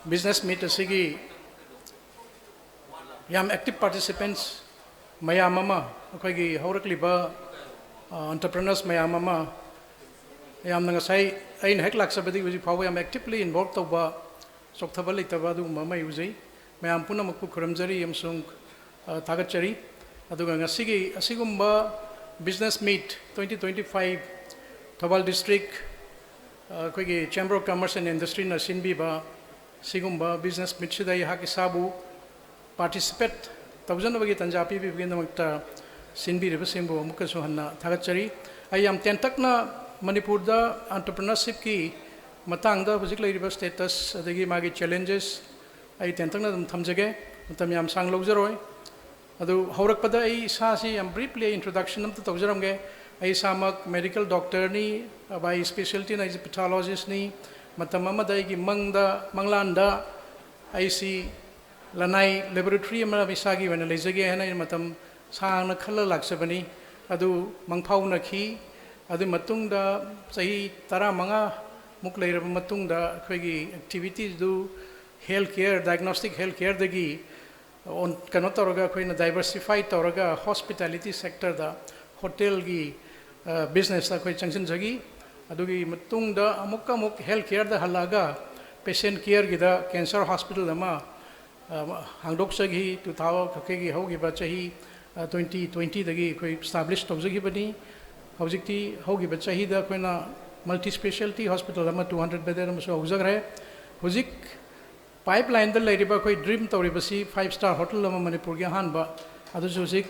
business meet asigi yam active participants mayam ama akhoi gi haurakliba entrepreneurs mayam ama yam nang sai ain hek laksabadi uji phaw yam actively involved toba sokthabal itaba du mama uji mayam puna makku khuramjari yamsung thagachari aduga ngasigi asigumba business meet 2025 Thobal district akhoi chamber of commerce and industry na sinbi ba sigumba business meet sida yahaki sabu participate thousand bagi tanjapi bi begin makta sinbi reba sembo amuka so hanna thagachari ayam tentakna manipur da entrepreneurship ki matang da hojik leiriba status adagi magi challenges ai tentakna dum thamjage matam yam sang logjaroi adu haurakpada ai sa si am briefly introduction am tawjaramge ai samak medical doctor ni by specialty na is pathologist ni matam amada gi mangda manglanda ai si lanai laboratory amana bisagi wana lejage hana matam sang khala laksabani adu mangphau na khi adu matungda sahi tara manga muk leiraba matungda khoi activities do healthcare diagnostic healthcare dagi on kano toroga khoina diversify toroga hospitality sector da hotel gi business da khoi changsin jagi adugi matungda amukka muk healthcare da halaga patient care gi da cancer hospital ama hangdok sagi 2000 gi hogi ba chahi 2020 dagi khoi establish tawjagi bani hojikti hogi ba chahi da khoina multi specialty hospital ama 200 bed ama so hojagre hojik pipeline da leiriba khoi dream tawribasi 5-star hotel ama manipur gi hanba adu hojik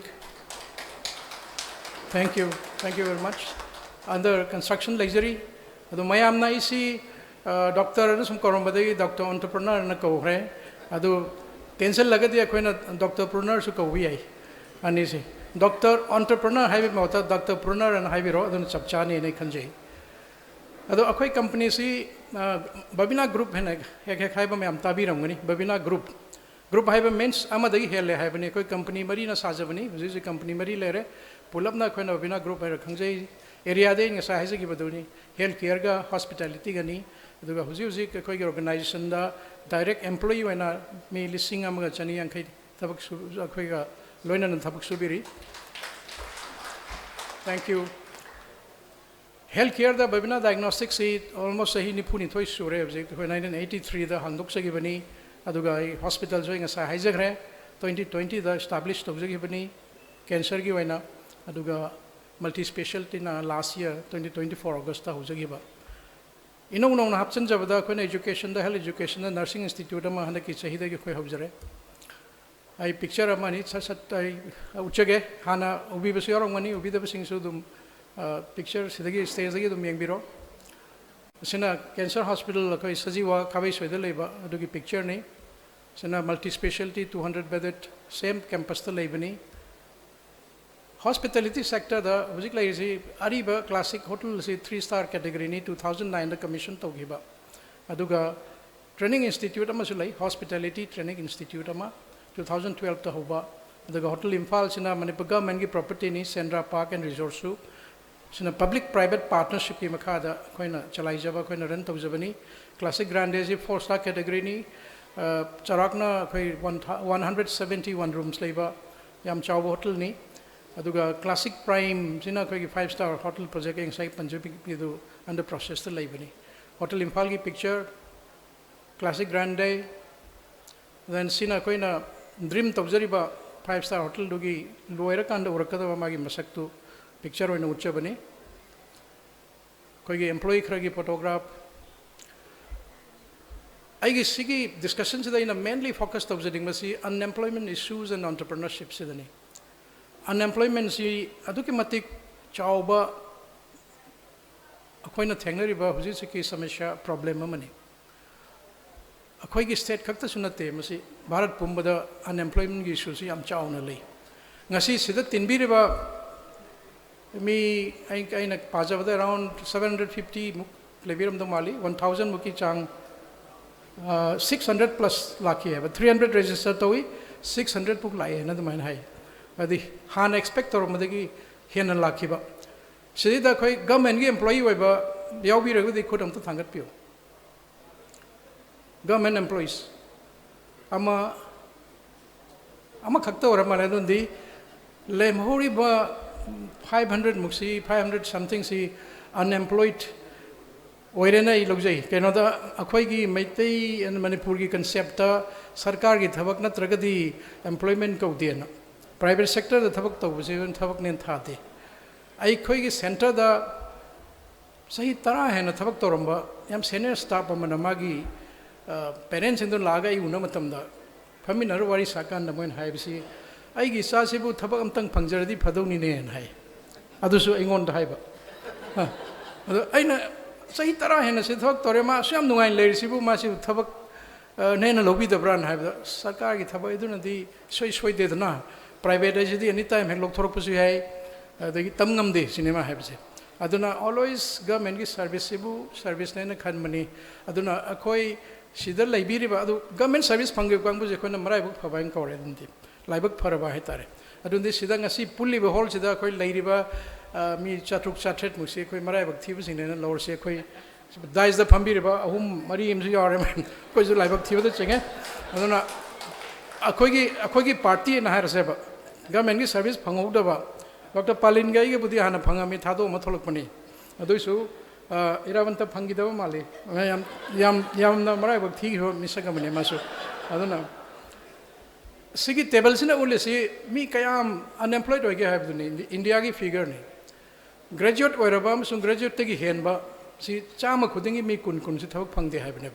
thank you very much under construction luxury adu mayam na isi doctor na sum korom doctor entrepreneur na ko hre adu cancel lagadi akoina doctor preneur su ko wi ai ani si doctor entrepreneur haibi mota doctor preneur and haibi ro adu chapchani nei khanje adu akoi company si babina group hena hek haiba me am tabi ramgani babina group haiba means amadagi hele haibani koi company mari na sajabani ji company mari lere pulapna khoina babina group hai khanje area de ngasa haise gi baduni health care ga hospitality gani aduga huji koi organization da direct employee waina me listing amaga chani yankai tabak su khoi ga loina nan tabak subiri thank you healthcare da babina diagnostics is almost sahi nipuni thoi sure object 1983 da hangdok sagi bani aduga hospital joing sa haijagre 2020 da established tawjagi bani cancer gi waina aduga multi specialty na last year 2024 august da hojagi ba inong nong hapchen jabada khoi education da health education da nursing institute ma handa ki chahi da gi khoi hobjare ai picture amani sat ai uchage hana ubi basi yorong mani ubi da basing su dum picture sidagi stage dagi dum yengbiro sina cancer hospital ko sajiwa khabai soida leiba adugi picture ni sina multi specialty 200 bedded same campus ta leibani hospitality sector da hojik lai si ariba classic hotel si 3-star category ni 2009 da commission togiba aduga training institute ama sulai hospitality training institute ama 2012 ta hoba aduga hotel imphal sina manipur government gi property ni Sandra Park and Resort su sina public private partnership ki makada koina chalai jaba koina run tawjabani classic grande ji 4-star category ni charakna koi 171 rooms leiba yam chaw hotel ni aduga classic prime sina koi 5-star hotel project eng sai panjabi pidu under process ta leibani hotel imphal ki picture classic grande then sina koina dream tawjariba 5-star hotel dugi loira kanda urakada magi masaktu picture oina uchabani koigi employee khragi photograph aigi sigi discussions da ina mainly focused observing masi unemployment issues and entrepreneurship sidani unemployment si aduki matik chauba akoina thengnariba huji siki samasya problem amani akoigi state khakta sunate masi bharat pumbada unemployment gi issue si am chauna lei ngasi sida tinbiriba me I pajavada around 750 muk leviram the mali 1000 muki chang 600 plus laki hai but 300 register towi 600 puk lai na the main hai adi han expect or madagi hen laki ba sidida khoi government gi employee wai ba yaw bi ragudi khudam ta thangat pio government employees. Ama khakta ora mala dundi lem hori ba 500 muksi 500 something si unemployed oirena I logjai kenoda akhoi gi maitai and manipur gi concept ta sarkar gi thabak natragadi employment ko diena private sector da thabak to buse thabak nen thade ai khoi gi center da sahi tara hai na thabak to ramba yam senior staff amana magi parents indu laga I una matam da family naru wari sakan da moin hai bisi ai gi sa sibu thabak amtang phangjaradi phadoni ne hai adusu ingon da hai ba adu aina sahi tara hai na se thabak tore ma syam nungai leir sibu ma sibu thabak ne na lobi da bran hai ba sarkar gi thabak iduna di soi de na private ajidi anytime he lok thorok pusi hai adagi tamngam de cinema hai bise aduna always government gi service sibu service ne na khan mani aduna akoi sidar laibiri ba adu government service phangge kangbu je khona marai buk phabain kore dundi laibak pharaba hai tare adundi sida ngasi pulli be hol sida khoi lairiba mi chatruk chatret musi khoi marai bak thibu sing ne lor se khoi dais da phambiri ba ahum mari imsu yare man khoi ju laibak thibu da chenge aduna akoi gi party na har se ba government gi service phangau da ba Dr. Palin gai ge budi hana phangami thado ma tholok pani aduisu iravanta phangi da mali yam na marai bak thi ho misaga mane masu aduna sigi table sina ulesi mi kayam unemployed hoige have duni India gi figure ni graduate oiraba sung graduate te gi henba si chama khudingi mi kun si thabak phangde have ne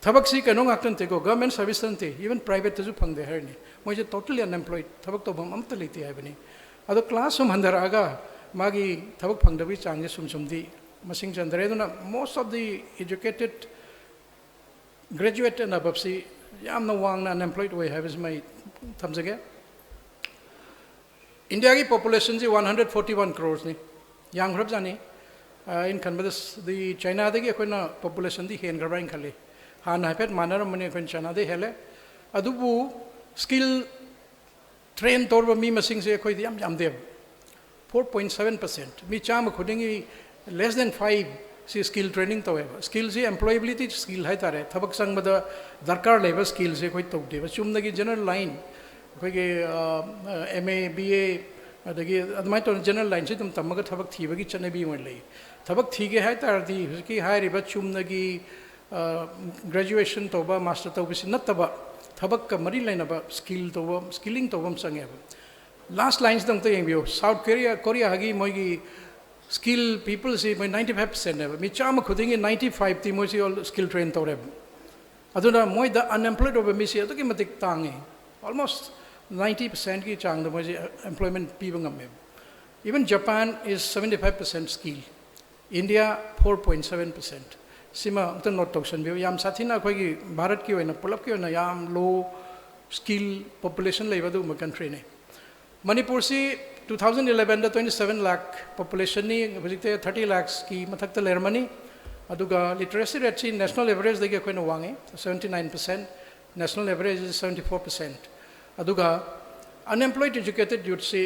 thabak si kanong aktan te go government service tan te even private te ju phangde hai ni moi je totally unemployed thabak to bam amta leti have ni ado class sum handaraga magi thabak phangdabi changje sumdi masing chandre duna most of the educated graduate and above si yamna wang na unemployed way have is my thamjage India ki population ji 141 crores ni yang hrab jani in kanbadas the China de ki koina population di hen garbain khali han hapet manar mane kon China de hele adubu skill train torba mi masing se khoi yam dev 4.7% mi cham khudingi less than 5 see skill training to skill se employability skill hai tare thabak sang bada darkar level skill se khoi tok de chum gi general line khoi ge MA BA adagi admai to general line se tum tamaga thabak thiba gi chane bi mo lei thabak thige hai tar di ki hai riba chum gi graduation to ba master to bi nataba thabak ka mari line ba skill to ba skilling to bam sange last lines dang to yeng South Korea hagi moi gi skill people say 95% mi chama khudingi 95 ti mo si all skill train to re aduna moi the unemployed over mi si to ki matik tangi almost 90% ki chang mo si employment pi bangam even Japan is 75% skill India 4.7% sima ta not toction bi yam sathina khoi gi bharat ki oina pulap ki oina yam low skill population leiba du ma country ne Manipur si 2011 da 27 lakh population ni hojikte 30 lakhs ki mathak ta lermani aduga literacy rate si national average de ge koina wange 79% national average is 74% aduga unemployed educated youth si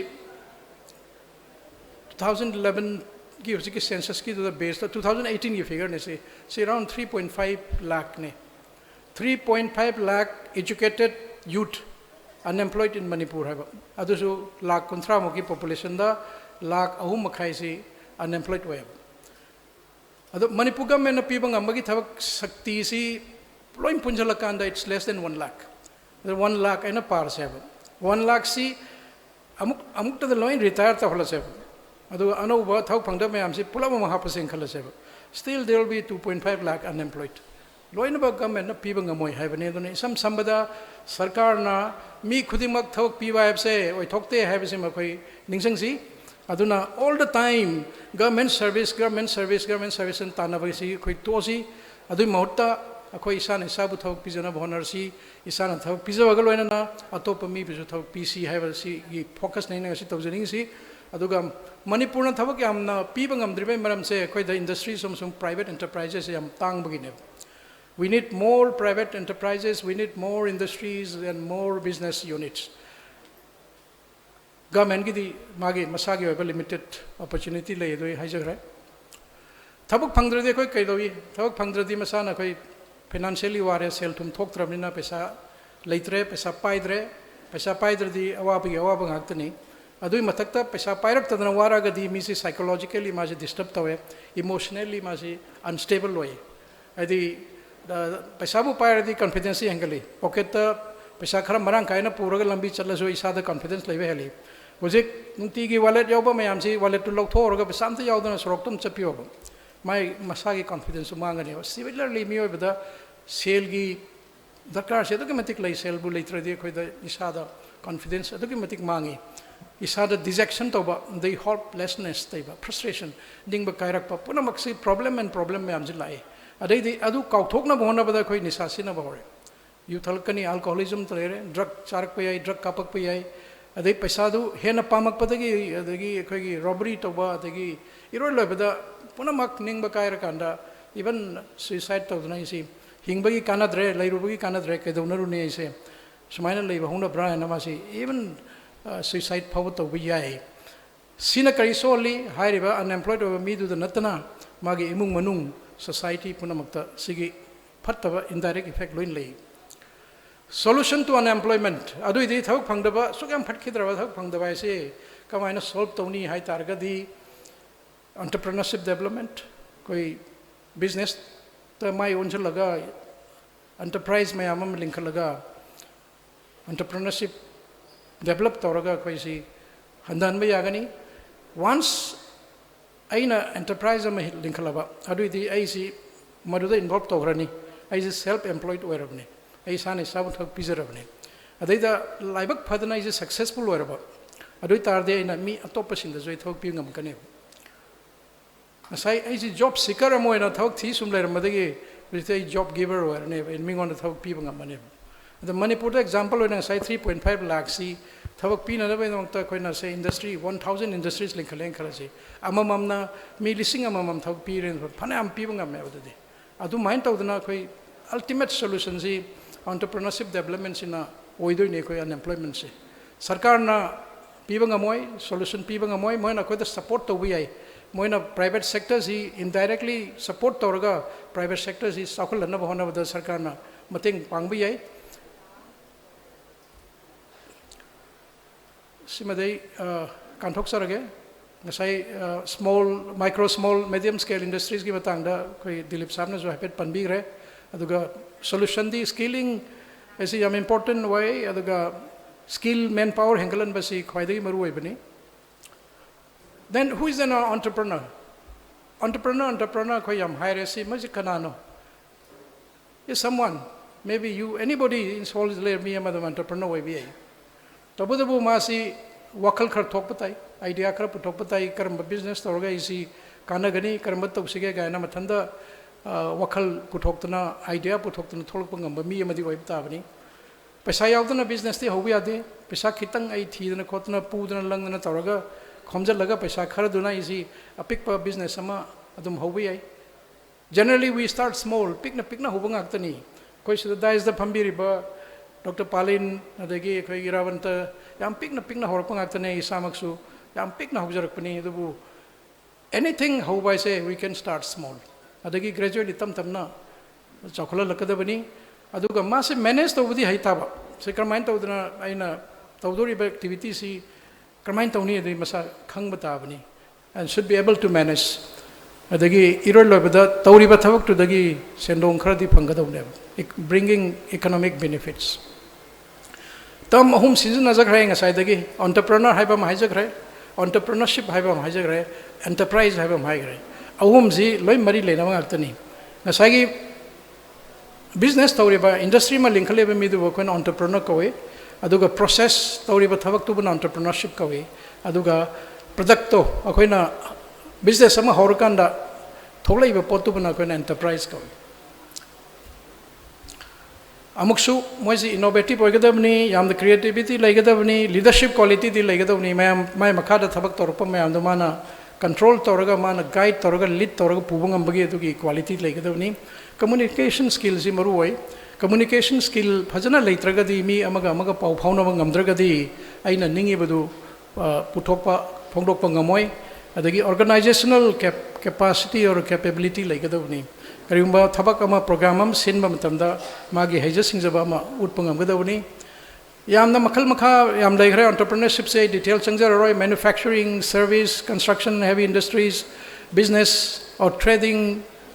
2011 ki hojik census ki the base 2018 ye figure ne si around 3.5 lakh ne 3.5 lakh educated youth unemployed in Manipur hai adusu lakh kontra mo ki population da lakh ahum makhai si unemployed way adu Manipur government na pibang amagi thabak sakti si loin punjala kanda it's less than 1 lakh the 1 lakh ina par se 1 lakh si amuk ta loin retire ta hola se adu ano ba thau phangda me am si pula ma ha paseng khala se still there will be 2.5 lakh unemployed loin ba government na pibang amoi hai bane do ne sambada sarkar na mi khudimak thok piwa have se oi thokte have se ma khoi ningsang si aduna all the time government service and tanaba si khoi to si adu mohta akhoi isan isabu thok pijana bhonar si isan thok pijawa ga loina na atop mi bisu thok pc have si gi focus nei na si tawjani si aduga Manipur na thok yam na pibangam dribe maram se khoi the industries some private enterprises yam tang bagine We need more private enterprises, we need more industries and more business units. Government ki magi masagi oiba limited opportunity lay doi haijagrai. Thabuk phangdradi koi kai doi, thabuk phangdradi masana koi financially वारे cell तुम थोक्तरबनिना पैसा लेत्रे पैसा पाइद्रदी अवाबगी अवाब ngakni adui mathakta पैसा पाइरक्तदना वारागदी मीसी psychologically मासे disturb तवे emotionally मासे unstable होय आदि पैसा बु पाइरदी कॉन्फिडेंस हेंगली पॉकेट पैसा खरा मरांग कायना पुरगा लंबी चलसो इसादा कॉन्फिडेंस लेवे हेली होजिक नुंतीगी वॉलेट यावबा मयामसी वॉलेट टु लौथोरगा पैसा अमता यावदना सरक्तम चपियोबा माय मसागी कॉन्फिडेंस मांगने सिमिलरली मियोबदा सेलगी दरकार से मतिक लई सेल बु लेत्रदी खोइदा इसादा कॉन्फिडेंस मतिक मांगी इसादा डिजेक्शन तौबा द होपलेसनेस तैबा फ्रस्ट्रेशन दिंग कायरक पुनमक से प्रॉब्लम मैम लाए अदैदी अदु काउथोकना होनबदा खोइ निसा सिना बहरे यूथलकनी अल्कोहलिज्म तलेरे ड्रग चारक पे आई ड्रग कापक पे आई अदै पैसादु हेन पामकपदगी अदगी खोइगी रॉबरी तौबा अदगी इरोय लोबदा पुनमक निंग कायरकांदा इवन सुसाइड तौदना इसी हिंबगी कानद्रे लैरुबगी कानद्रे कैदौनरुने इसे सुमाइना लैबा हुनब्रा नमासी इवन सुसाइड फाव तौब याय सिना करी सोली हाइरिबा अनएम्प्लॉयड ओबा मीदुद नतना मागी इमुंग मनुंग सोसाइटी पुनमक्ता सिगी फत्तबा इनडायरेक्ट इफेक्ट लोइन लई सॉल्यूशन टू अनएम्प्लॉयमेंट अदुइदि थौक फंगदबा सुगम फटखिद्रबा थौक फंगदबा इसे कमाइना सॉल्व तौनी हाइ तारगदी एंटरप्रेन्योरशिप डेवलपमेंट कोई बिजनेस तो माई उनसलगा एंटरप्राइज मैम लिंखलगा एंटरप्रेन्योरशिप डेवलप तौरगा कोई हंदानब यागनी वंस अना एंटरप्राइज लिंखलब अदुइदी मदुद इन्वॉल्व तौरनी ऐसे सेल्फ एम्प्लॉयड होरबने इसाने इसाबु थक पीजरबने अदैदा लाइबक फदना ऐसे सक्सेसफुल होरब अदुइ तारदे अना मी अतोपसिंदजु थक पी ngमकने असai ऐसे जॉब सीकर अमोयना थक थी सुम लेरमदगी रिते जॉब गिवर होरने मिंगोन थक पीब ngमने अद मणिपुर एग्जांपल होना साइ 3.5 लाख सी थबक पीनदबैदमक्ता कोइना से इंडस्ट्री 1000 इंडस्ट्रीज लिंखलें खरसे अमममना मी लिसिंग अममम थक पीरेन फनाम पीब ngame अददि अदु माइन तौदना कोइ अल्टीमेट सॉल्यूशन सी एंटरप्रेन्योरशिप डेवलपमेंट सिना ओइदोइने कोइ अनएम्प्लॉयमेंट से सरकार ना पीब ngमोय सॉल्यूशन पीब ngमोय मोयना कोइ सपोर्ट तौबि याय मोयना प्राइवेट सेक्टर सी इनडायरेक्टली सपोर्ट तौरगा प्राइवेट सेक्टर सी साखलना होनबदा सरकार ना मतेंग पांगबि याय सिमदै कांथोक्सरगे ngasai small micro small medium scale industries gi matangda koi Dilip sahab na jo hapet panbigre aduga solution di skilling is yam important way aduga skill manpower hengalan basi khwaidagi maru oibani then who is an entrepreneur koi yam hire si maji kanano is someone maybe you anybody in soul is me am entrepreneur way bi tabudabu masi wakal khar thok patai idea khar puthok patai karam business torga isi kanagani karam tawsige gaina mathanda wakal puthoktuna idea puthoktuna tholok ngam mi amadi oib tabani paisa yaudana business ti hobi ade paisa khitang ai thidana khotna pudana langna torga khomjalaga paisa khar duna isi apik pa business ama adum hobi ai generally we start small pikna hobanga aktani koi sida da is the phambiri ba Dr. Palin adagi khoi giravanta yam pikna horpang aktane isamaksu yam pikna hobjarakpani adubu anything how I say we can start small adagi gradually tamna chokhala lakadabani aduga mase manage tawdi haitaba se karmain tawduna aina tawdori activity si karmain tawni adi masa khangba tabani and should be able to manage adagi irol lobada tawri ba thabak tu dagi sendong kharadi phangadawne bringing economic benefits तम अहम season नजग्रे ngasai entrepreneur haibam haijagre entrepreneurship haibam haijagre enterprise haibam haigre ahum ji loi mari leina ngактani ngasai gi business tawriba industry ma linkhale ba mi du ko entrepreneur kowe aduga process tawriba thabak tu ban entrepreneurship kowe aduga product to akoina business ama horkanda tholai ba potu ban ko enterprise kowe अमुकसु मोइसी innovative होगदबनी याम द creativity लेगदबनी leadership quality दी लेगदबनी मैम माय मखादा थबक तोरप मैम द माना कंट्रोल तोरगा माना गाइड तोरगा लीड तोरगा पुबंग अंबगी दुगी क्वालिटी लेगदबनी कम्युनिकेशन स्किल सि मरु होय कम्युनिकेशन स्किल फजना लेत्रगदी मी अमगा अमगा पाउ फाउनब ngamdragadi aina ningibedu puthokpa phongdokpa ngamoy adagi organizational capacity or capability लेगदबनी करीगुंबा थबक अमा प्रोग्राम अम सिनबा मतमदा मागी हैज सिंगजबा अमा उटपा ngamgadauni yamna makhal makha yam leigre entrepreneurship se detail changjaroi manufacturing service construction heavy industries business or trading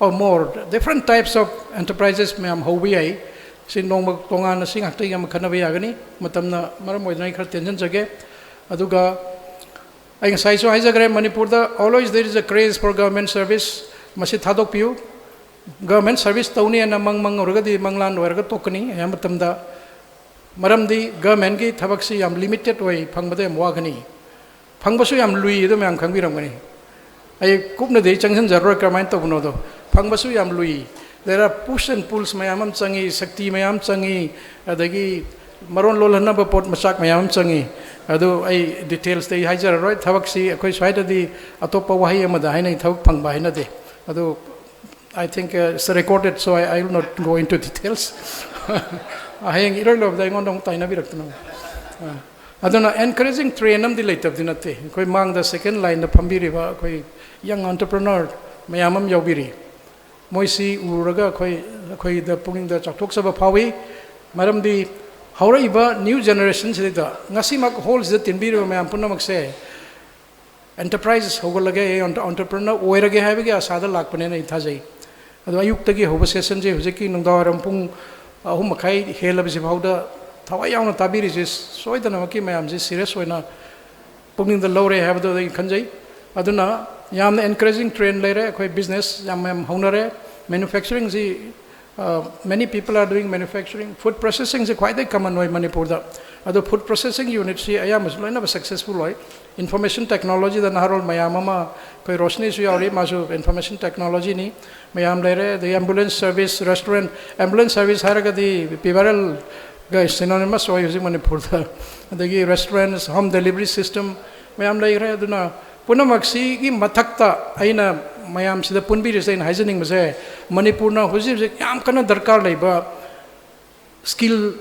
or more different types of enterprises mayam hobi ai sin nong tonga na sing hakti yam khana ba yagani matamna maram oidnai khar tension jage aduga ai sai so hai jagre manipur da always there is a craze for government service masi thadok piu government service tawni na mang orga di manglan orga tokani yam matamda मरमदी government की थबक से याम limited होई फंगबदे मवागनी फंगबसु याम लुई दो मैम खंगबिरमगनी आई कुपन दे चंगसन जरूर करमाइन तबनो दो फंगबसु याम लुई there are push and pulls मयाम चंगी शक्ति मयाम चंगी अदगी मरोन लोलहना पोट मचाक मयाम चंगी अदो आई डिटेल्स दे हाइजररोय थबक सी अखोय स्वाइददी अतोप वहाई अमदा हाइनै थबक फंगबा हाइनदे अदो I think it's recorded, so I will not go into details. Hayang irolo da ngon dong taina birakno. Adona encouraging trainam di late of dinate. Koi mang the second line the pambiriba koi young entrepreneur mayamam yobiri. Moisi uraga koi the pulling the chaktok saba pawi. Madam di haura iba new generation sida. Ngasi mak holds the tinbiri mayam punamak se. Enterprises hogalage entrepreneur oirage havige asada lakpane na ithajai. अदो अयुक्तगी होब session जे हुजेकी नंगदावरम पुंग अहुम मखाई हेलबसे फाउदा थवा यावना ताबिरिजे सोइदनमकी मयामजे serious होइना पुंगिंग द लौरे हैबदो दे खंजै अदुना यामना एनकरेजिंग ट्रेंड लेरे अखोय बिजनेस याम होनरे मैन्युफैक्चरिंग जी many people are doing manufacturing food processing is quite common in Manipur da ado food processing unit si ayam loina successful hoy information technology da naharol mayamama koi rosni su yauri masu information technology ni mayam lere the ambulance service restaurant ambulance service haraga di pivaral ga synonymous hoy using Manipur da adagi restaurants home delivery system mayam lere aduna punamaksi gi mathakta aina mayam sida punbi resign hygienic mase Manipur na huji yam kana darkar leiba skill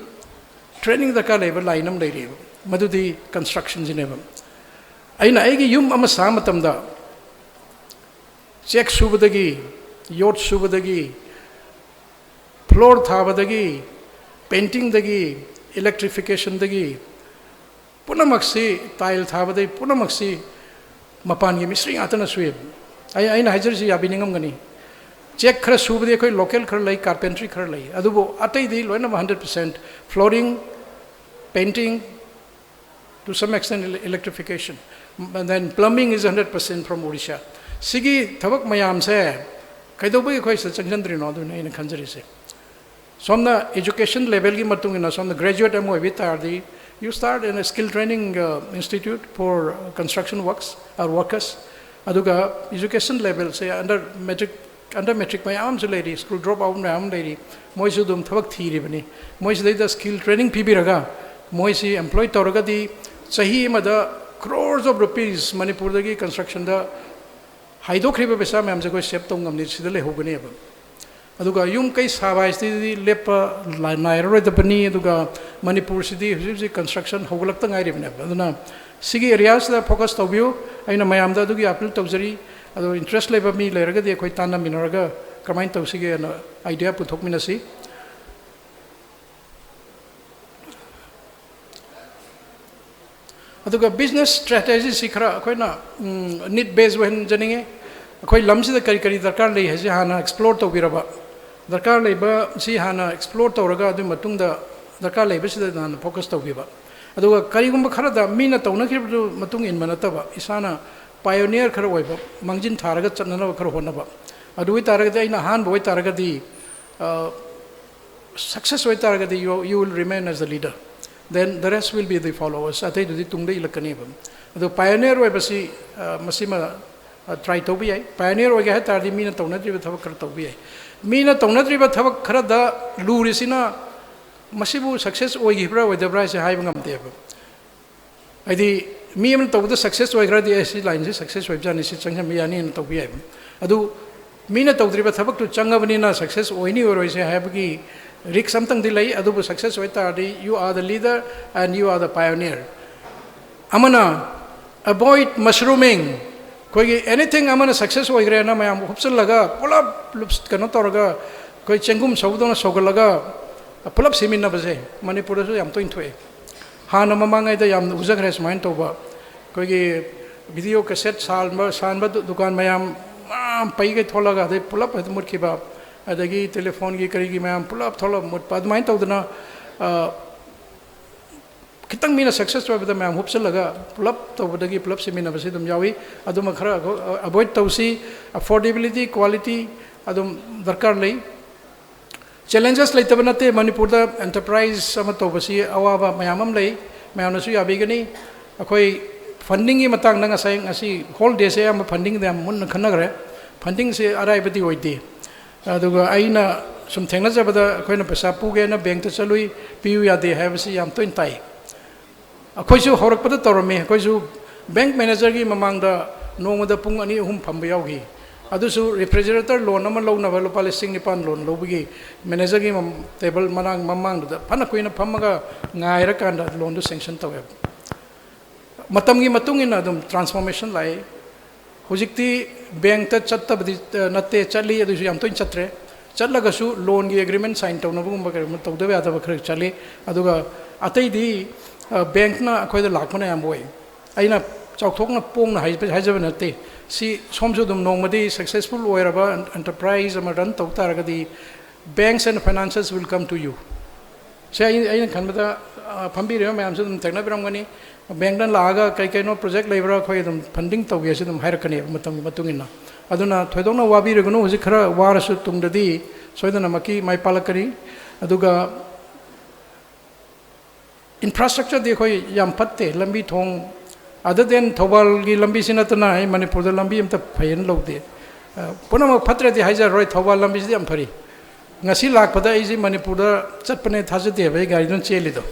training darkar leiba lainam leiri madudi construction jineba aina aigi yum ama samatamda check subadagi yacht subadagi floor thabadagi painting dagi electrification dagi punamaksi tile thabadai punamaksi mapan gi misri atana suib I Nigeria Yabiningam Gani. Check Kras Subdi, local Kurlay, carpentry Kurlay. Adubo, Atay di, 100%. Flooring, painting, to some extent electrification. And then plumbing is 100% from Odisha. Sigi, Tabak Mayam say, Kaidobi Koi Sachandri Nodu in a country say. So on the education level, Matungina, on the graduate MO Vitardi, you start in a skill training institute for construction works or workers. Aduga education level say under metric my arms lady school drop out my arm lady moisu dum thabak thiri bani mois the skill training pibiraga moisi employed toraga di sahi mada crores of rupees Manipur dagi construction da haido khriba pesa mam je ko sep tong ngamni sidale hogani aba aduga yum kai sabai sti lepa nairo da bani aduga Manipur city huji construction hoglak ta ngai ribne aduna Sigi areas that focus to view, I know my amda dugi appeal to zeri, although interest level me later the Quitana Minaraga, Kamain to Sigi an idea put hook minasi. Aduga business strategy sikra, Quina need base when Jenning, quite lumsy the Karikari, the Carly has Hana explore to Viraba. The car labor, see Hana explore to Raga, the Matunda, the car labor than focus to Viva. Aduga karigumba kharada mina tawna khibdu matung in manataba isana pioneer khara oiba mangjin tharaga chatnana khara honaba adui taraga aina han boy taraga di success oy taraga di you will remain as the leader then the rest will be the followers atai du tungde ilakani ba adu pioneer oiba si masima try to be ai pioneer oiga ha tardi mina tawna driba thaba khara to be ai mina tawna driba thaba khara da lurisina Masibu success or Gibra with the price of having them there. I the me to the success or graduate lines, success with Janice Changamani and Tobiam. Adu Mina to Driba Tabak to Changavanina success or any or is a happy Rick something delay, Adubu success with Tardi, you are the leader and you are the pioneer. Amana, avoid mushrooming, कोई anything अमन success हो गए ना मैं हुपसल लगा पुलब कनो तौरगा कोई चेंगुम सौदों सौगलगा पुलब semen बजे मणिपुर याम तो इंथोए हाँ ममांगद याम उजग्रे सुमाइन तौब कोई वीडियो कैसेट सानब दुकान मैम पैगे थोलगा अदे पुलब मुटकीब अदगी टेलीफोन की करी मैम पुलब थोलब मुटप अदुमाइन तौदना खितंग मीना सक्सेस होबदा मैम हुपसलगा पुलब तौबदगी पुलब सिमिनबसे दुम यावी अदुम खरा अवॉइड तौसी अफोर्डेबिलिटी क्वालिटी अदुम दरकार लई चैलेंजेस लेतब नते मणिपुर एंटरप्राइज तौबसी अवाब मैम लई मैमनसु याबीगनी अखोई फंडिंग की मतंग नंगासी होल डे से फंडिंग मुन्न खनग्रे फंडिंग से अराइबदी होइदे अदुगा आइना सुम थेंगनाजबदा अखोइना पैसा पुगेना बैंक चलुई पियु यादे हैबसी याम तोइन ताई अखोइसु हौरकपद तौरमे अखोइसु बैंक मैनेजर की ममांग नोंगद पुंग अनि अहुम फंब याउगी अदुसु रेफ्रिजरेटर लोन अमा लौनब लुपा 9,000 लोन लौबगी मैनेजर की टेबल मनांग ममांग फन कुइना फमगा गायरकांदा लोन दु सैंक्शन तौवे मतम की मतुंग इन अदुम ट्रांसफॉर्मेशन लाए हुजिक्ति बैंक त चत्तबदि नते चली अदुसु याम तोइन चत्रे चलगसु लोन की एग्रीमेंट साइन तौनबगुम बकर तौदबे आदब खर चले अदुगा अतैदी बैंक ना अखोइद लाखना याम होय अइना चौथोकना पोंगना हाइजब नते सी सोमसु दुम नोंगमदी सक्सेसफुल ओइरबा एंटरप्राइज अमा रन तौ तारगदी banks and finances will come to you से अइना खनबदा फंबिरे मैमसु दुम तेगना बिरमगनी बैंक ना लागा कई कईनो प्रोजेक्ट लेबरा खोय दुम फंडिंग तौगे से दुम हाइरकने मतम मतुंगिना अदुना थोइदोंना वाबिरगनो हुजि खरा वारसु तुंगददी सोइदना मकी माइ पालकरी अदुगा इंफ्रास्ट्रक्चर देखो याम फत्ते लंबी थोंग अदर देन थौबाल की लंबी से नतना है मणिपुर लंबी अमत फैन लौदे पुनम फत्रदे हाइजर रोय थौबाल लंबी से फरी ngasi lakpada ai ji manipur da chatpane thajade bai gari don chelido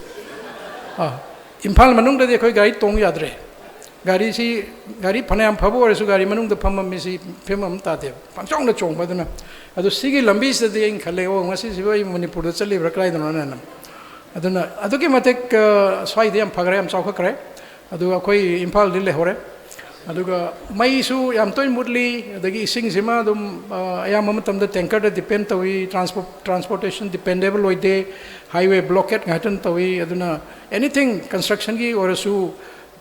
imphal manung da khoi gari tong yadre gari phanayam phabo oresu gari manung da phamam mi si phemam ta de pangchong da chong baduna adu sigi lambi se de in khale o ngasi si bai manipur da chali bra krai dona na aduna aduki matek swai de am phagre am chawkha kare adu akhoi imphal dil hore aduga mai su yam toin mutli adagi sing sima dum ayam matam da tanker da depend tawi transportation dependable oide highway blockade ngatan tawi aduna anything construction gi orasu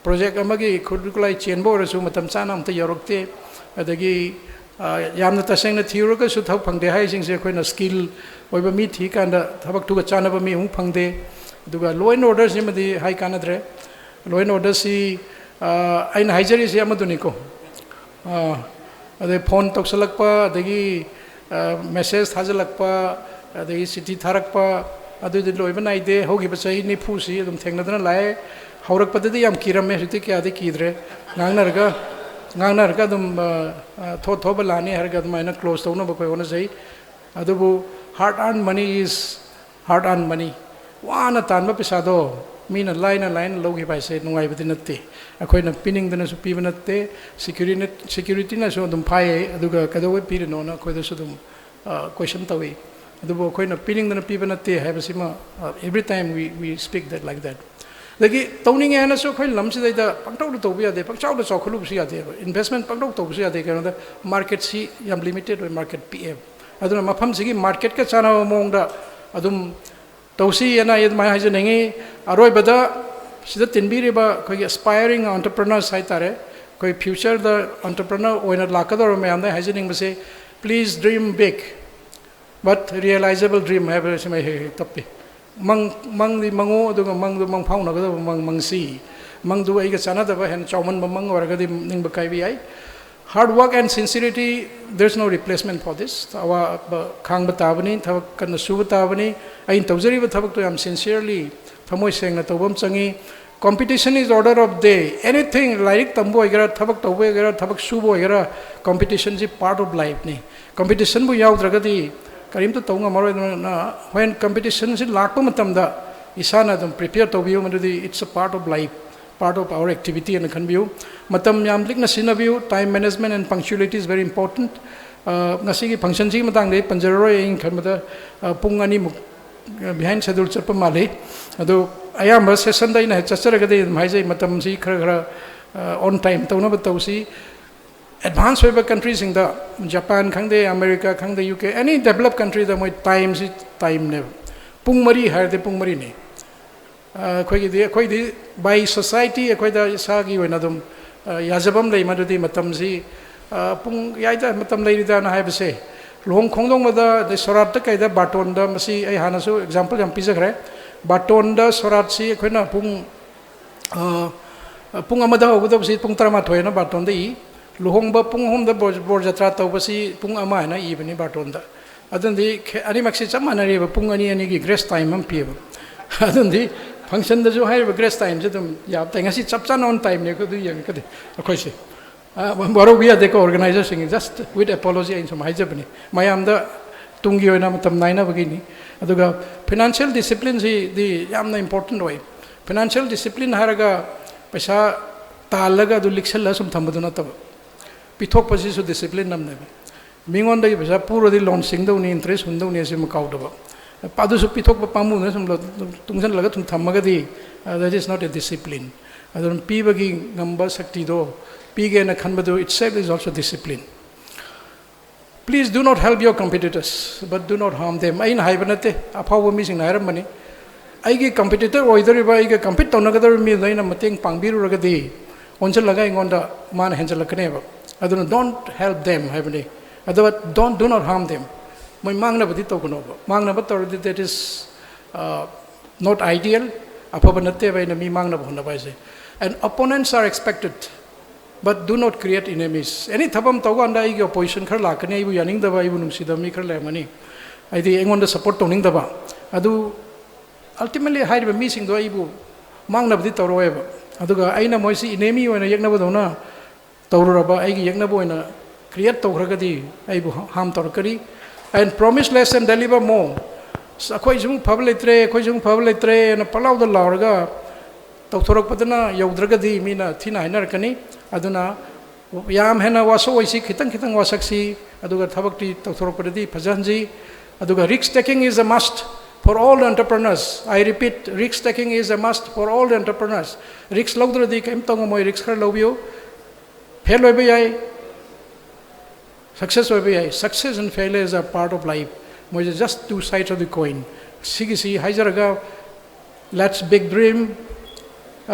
project amagi khudkulai chenbo orasu matam chana amta yorokte adagi yamna tasengna thiuraga su thau phangde hai sing se khoina skill oiba mi thi kanda thabak tu ga chana ba mi ung phangde aduga law and order simadi hai kanadre law and order si aina haijari se amaduniko ade phone toksalakpa adagi message thajalakpa adagi city tharakpa adu de loiba naide hogi basai ni phusi adum thengnadana lai haurakpadadi yam kirame hiti kya de kidre ngangnarga adum tho balani harga adum aina close tawna ba koi ona sai adubu hard earned money is hard earned money wana tanba pesado मीना line लौगी पाइसे नुंगाइबदि नत्ते अखोइना पिनिंगदना सु पीब नत्ते security ना सु दुम फाइ अदुगा कदोवे पिरनो ना अखोइदा सु दुम क्वेश्चन तवे अदुबो अखोइना पिनिंगदना पीब नत्ते हाइबसिमा every time we speak that like that लगी तौनिंग है ना सु अखोइ लमसिदैदा पंगटौ तौबि यादे पंगचाउ चौखलुबसु यादे इन्वेस्टमेंट पंगटौ तौबसु यादे कनोदा मार्केट सी याम लिमिटेड वे मार्केट पीएम अदुना मफम सिगी मार्केट का चाना मोंगदा अदुम तौसी एना यदमाय हाइजनेंगे अरोइबदा सिदा तिनबिरिबा कोई एस्पायरिंग एंटरप्रेन्योर्स हाइतारे कोई फ्यूचर द एंटरप्रेन्योर ओइना लाकदर मैम दा हाइजनिंग बसे please dream big but realisable dream है बसे मै तप्पे मंग दि मंगो अदुगा मंग दु मंग फाउनगद मंगसी मंग दु आइगा चानादबा हेन चौमन मंग वरगदि निंग बकाइबि आई hard work and sincerity there's no replacement for this awa khang batabani thabak kan su batabani ain tawjari ba thabak to am sincerely thamoi sengna tawbam changi competition is order of day anything like tambo igara thabak tawbe igara thabak subo igara competition is part of life ni competition bu yaudragadi karim to tawnga maroi na when competition is lakpa matam da isana dum prepare tawbiu madudi it's a part of life part of our activity and can view matam yam likna sinabiu time management and punctuality is very important ngasi gi function ji matang de panjaroi in khamada pung ani muk behind schedule chapa male ado ayam session da ina chachara ga de mai jai matam si khara on time tawna ba tawsi advanced countries in the Japan, America, UK, any developed country that my time never. Pung mari higher the pung mari ne. By society, sagi when Adam Yazabam lay Madudi Matamzi, Pung Yaida Matam lady than I have say. Long Kongdong Mada, the Sorata Kaida Batonda, Masi, Hanasu, example, and Pizagre, Batonda, Soratsi, Quena Pung Pungamada, Udopsi, Pung Tramatoena, Batonda, Luhomba Pung Hom the Borjatrata, Wasi, Pung Amana, even in Batonda. Other than the Animaxi Samana, Pungani and grace time and Pieva. Other than the function the Zohar grace time, Yaptangasi Chapsan on time, you could do young. A question. We are the organization just with apology in some Hijabani. Mayam the Tungio and Amatam Naina Bagini. Aduga financial discipline the Yamna important way. Financial discipline Haraga Pesa Talaga do Lixella some Tambadunata. Pitok Pasisu discipline Nam Never. Being on the Pura the loan sing the interest, Hundoni as Makaudaba. Padus Pitok Pamu, Tungsan Lagatum Tamagadi, that is not a discipline. I don't Pibagi number Saktido. Pigan and Kanbadu itself is also discipline. Please do not help your competitors, but do not harm them. I in Hibernate, a power missing iron money. I get competitor or either if I get compete on another meal, then I'm a thing Pangbiru Ragadi, Onsa Lagaing on the man Hensel Caneva. I don't help them, Hibernate. Otherwise, do not harm them. My Magna Baditokunova. Magna Bator, that is not ideal. Apabanate in a me Magna Bonavise. And opponents are expected. But do not create enemies. Any Tabam Tawanda, your position, Karlakane, Yaning the Vaibunum Sidami Karlamani. I think on the support toning the ba. I do ultimately hide a missing the Ibu, Mang of the Toroeva. Aduga Aina Moisi, enemy when a Yagnabona, Tauraba, Agi Yagnabo in a create Toragadi, Ibu Ham Torkari, and promise less and deliver more. Aquajum public tray, and a Palau the Larga, Torok Padana, Yodragadi, Mina, Tina, Narkani. Aduna Yam Hena was so easy, Kitang Wasaksi, Aduga Tabakti, Totoropadi, Pazanji, Aduga risk taking is a must for all entrepreneurs. I repeat, risk taking is a must for all entrepreneurs. Risk Logdradi came Tongomoy, Risk Lovio, Hello Success OBI. Success and failure are part of life. Moja just two sides of the coin. Sigisi, Hajaraga, let's big dream.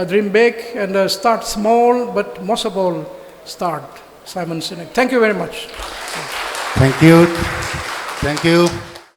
Dream big and start small, but most of all, start. Simon Sinek. Thank you very much. Thank you. Thank you.